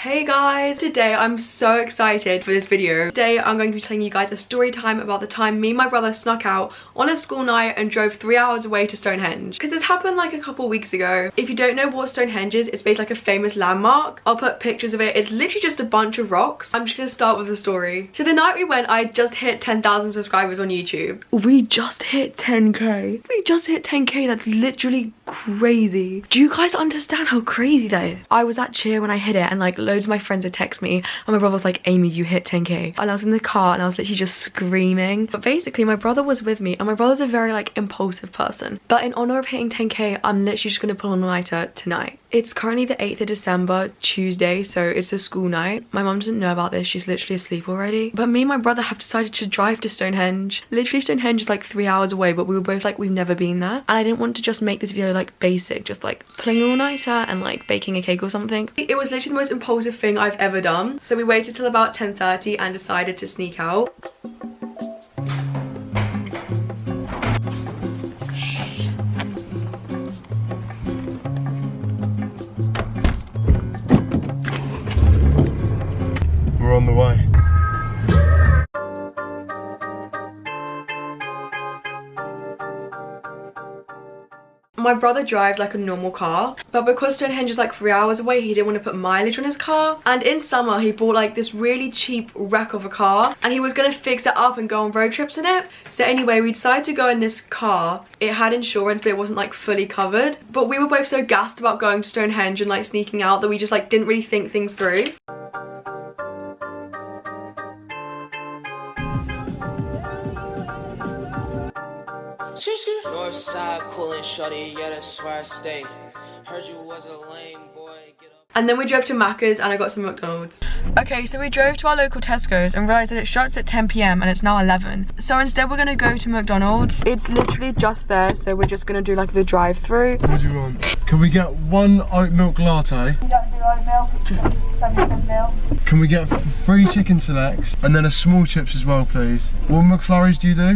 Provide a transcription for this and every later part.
Hey guys, today I'm so excited for this video. Today I'm going to be telling you guys a story time about the time me and my brother snuck out on a school night and drove 3 hours away to Stonehenge. Because this happened like a couple weeks ago. If you don't know what Stonehenge is, it's basically like a famous landmark. I'll put pictures of it. It's literally just a bunch of rocks. I'm just gonna start with the story. So the night we went, I just hit 10,000 subscribers on YouTube. We just hit 10k. We just hit 10k. That's literally crazy. Do you guys understand how crazy that is? I was at cheer when I hit it, and like loads of my friends had texted me, and my brother was like, Amy, you hit 10k. And I was in the car and I was literally just screaming. But basically my brother was with me, and my brother's a very like impulsive person. But in honor of hitting 10k, I'm literally just gonna pull on a lighter tonight. It's currently the 8th of December, Tuesday, so it's a school night. My mum doesn't know about this, she's literally asleep already. But me and my brother have decided to drive to Stonehenge. Literally Stonehenge is like 3 hours away, but we were both like, we've never been there. And I didn't want to just make this video like basic, just like pulling an all-nighter and like baking a cake or something. It was literally the most impulsive thing I've ever done. So we waited till about 10:30 and decided to sneak out. We're on the way. My brother drives like a normal car, but because Stonehenge is like 3 hours away, he didn't want to put mileage on his car. And in summer, he bought like this really cheap wreck of a car, and he was gonna fix it up and go on road trips in it. So anyway, we decided to go in this car. It had insurance, but it wasn't like fully covered. But we were both so gassed about going to Stonehenge and like sneaking out that we just like didn't really think things through. Northside, cool and shorty, yeah, that's where I stay. Heard you was a lame boy, get up. And then we drove to Macca's and I got some McDonald's. Okay, so we drove to our local Tesco's and realised that it shuts at 10 PM and it's now 11. So instead we're gonna go to McDonald's. It's literally just there, so we're just gonna do like the drive-through. What do you want? Can we get one oat milk latte? We don't do oat milk, just semi-thin milk. Can we get 3 chicken selects and then a small chips as well, please? What McFlurries do you do?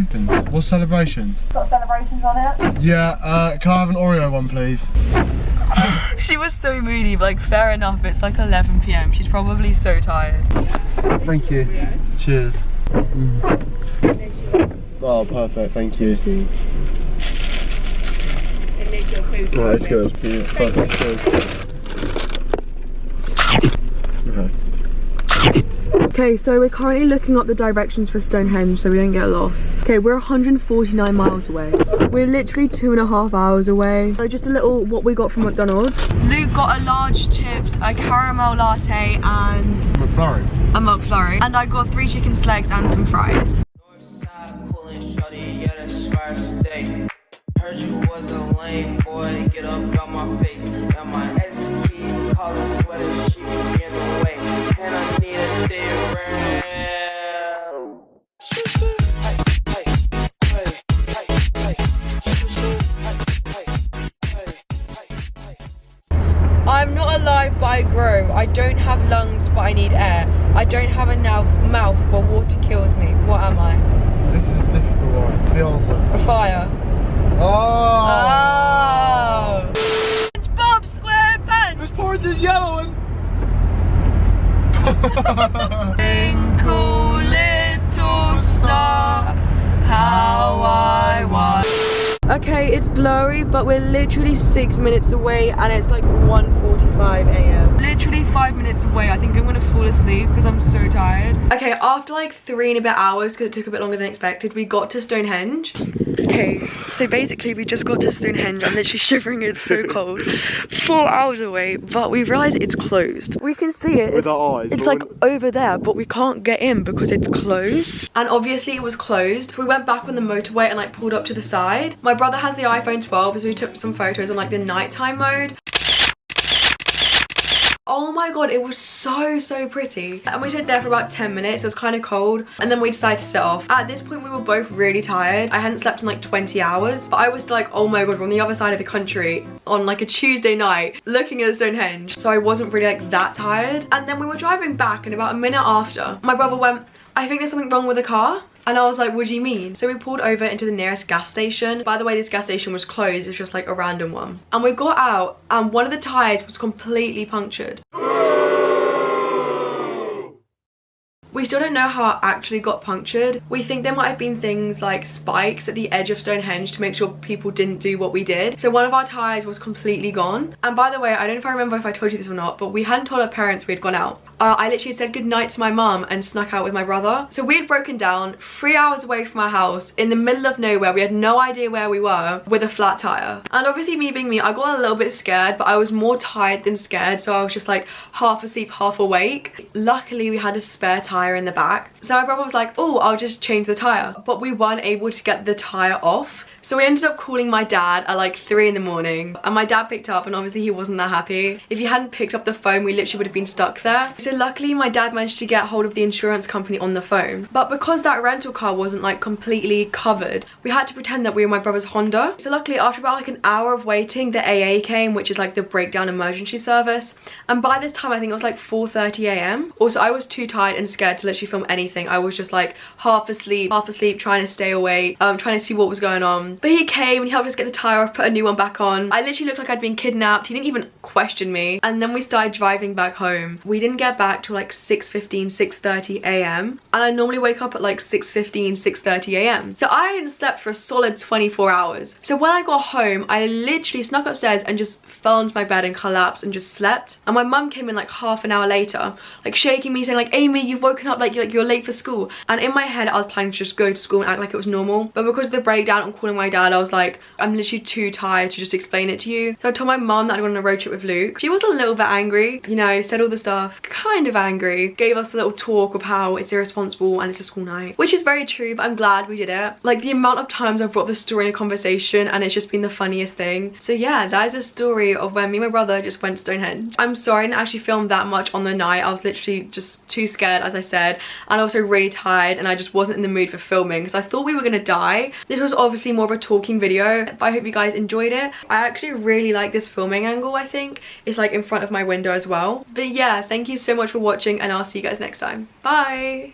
What celebrations? Got celebrations on it. Yeah, can I have an Oreo one, please? She was so moody, but like fair enough, it's like 11 PM. She's probably so tired. Thank you. Cheers. Oh, perfect, thank you. Right, let's go. Perfect. Okay. Okay, so we're currently looking up the directions for Stonehenge so we don't get lost. Okay, we're 149 miles away. We're literally 2.5 hours away. So just a little what we got from McDonald's. Luke got a large chips, a caramel latte and McFlurry. a McFlurry. And I got 3 chicken legs and some fries. Northside, cool and shorty, yeah, that's where I stay. Heard you was a lame boy, get up out my face. And my ex keep calling sweater, she be in the way. And I need to stay around. I'm not alive but I grow. I don't have lungs but I need air. I don't have a mouth but water kills me. What am I? This is a difficult one. What's the answer? A fire. Oh! Oh! SpongeBob SquarePants! This forest is yellow and... Twinkle little star, how I want. Okay, it's blurry, but we're literally 6 minutes away and it's like 1:45 AM. Literally 5 minutes away. I think I'm gonna fall asleep because I'm so tired. Okay, after like 3 and a bit hours, because it took a bit longer than expected, we got to Stonehenge. Okay, so basically we just got to Stonehenge. I'm literally shivering, it's so cold. 4 hours away, but we realised it's closed. We can see it. With our eyes. It's like over there, but we can't get in because it's closed. And obviously it was closed. We went back on the motorway and like pulled up to the side. My brother has the iPhone 12, so we took some photos on like the nighttime mode. Oh my god, it was so pretty. And we stayed there for about 10 minutes. It was kind of cold, and then we decided to set off. At this point we were both really tired. I hadn't slept in like 20 hours, but I was like, oh my god, we're on the other side of the country on like a Tuesday night looking at Stonehenge. So I wasn't really like that tired. And then we were driving back, and about a minute after, my brother went, I think there's something wrong with the car. And I was like, what do you mean? So we pulled over into the nearest gas station. By the way, this gas station was closed. It's just like a random one. And we got out and one of the tires was completely punctured. We still don't know how it actually got punctured. We think there might have been things like spikes at the edge of Stonehenge to make sure people didn't do what we did. So one of our tyres was completely gone. And by the way, I don't know if I remember if I told you this or not, but we hadn't told our parents we had gone out. I literally said goodnight to my mum and snuck out with my brother. So we had broken down 3 hours away from our house in the middle of nowhere. We had no idea where we were with a flat tire. And obviously me being me, I got a little bit scared, but I was more tired than scared. So I was just like half asleep, half awake. Luckily we had a spare tire in the back. So my brother was like, oh, I'll just change the tire. But we weren't able to get the tire off. So we ended up calling my dad at like 3 in the morning, and my dad picked up, and obviously he wasn't that happy. If he hadn't picked up the phone, we literally would have been stuck there. So luckily my dad managed to get hold of the insurance company on the phone. But because that rental car wasn't like completely covered, we had to pretend that we were my brother's Honda. So luckily after about like an hour of waiting, the AA came, which is like the breakdown emergency service. And by this time I think it was like 4:30 a.m. Also I was too tired and scared to literally film anything. I was just like half asleep, trying to stay awake, trying to see what was going on. But he came and he helped us get the tire off, put a new one back on. I literally looked like I'd been kidnapped. He didn't even question me. And then we started driving back home. We didn't get back till like 6:15, 6:30 a.m. And I normally wake up at like 6:15, 6:30 a.m. So I hadn't slept for a solid 24 hours. So when I got home, I literally snuck upstairs and just fell into my bed and collapsed and just slept. And my mum came in like half an hour later, like shaking me, saying like, Amy, you've woken up, like you're late for school. And in my head I was planning to just go to school and act like it was normal. But because of the breakdown and calling my dad, I was like, I'm literally too tired to just explain it to you. So I told my mum that I'd gone on a road trip with Luke. She was a little bit angry, you know, said all the stuff, kind of angry, gave us a little talk of how it's irresponsible and it's a school night, which is very true, but I'm glad we did it. Like the amount of times I've brought this story in a conversation and it's just been the funniest thing. So yeah, that is a story of when me and my brother just went to Stonehenge. I'm sorry I didn't actually film that much on the night. I was literally just too scared, as I said, and also really tired, and I just wasn't in the mood for filming because I thought we were gonna die. This was obviously more of a talking video, but I hope you guys enjoyed it. I actually really like this filming angle. I think it's like in front of my window as well. But yeah, thank you so much for watching, and I'll see you guys next time. Bye.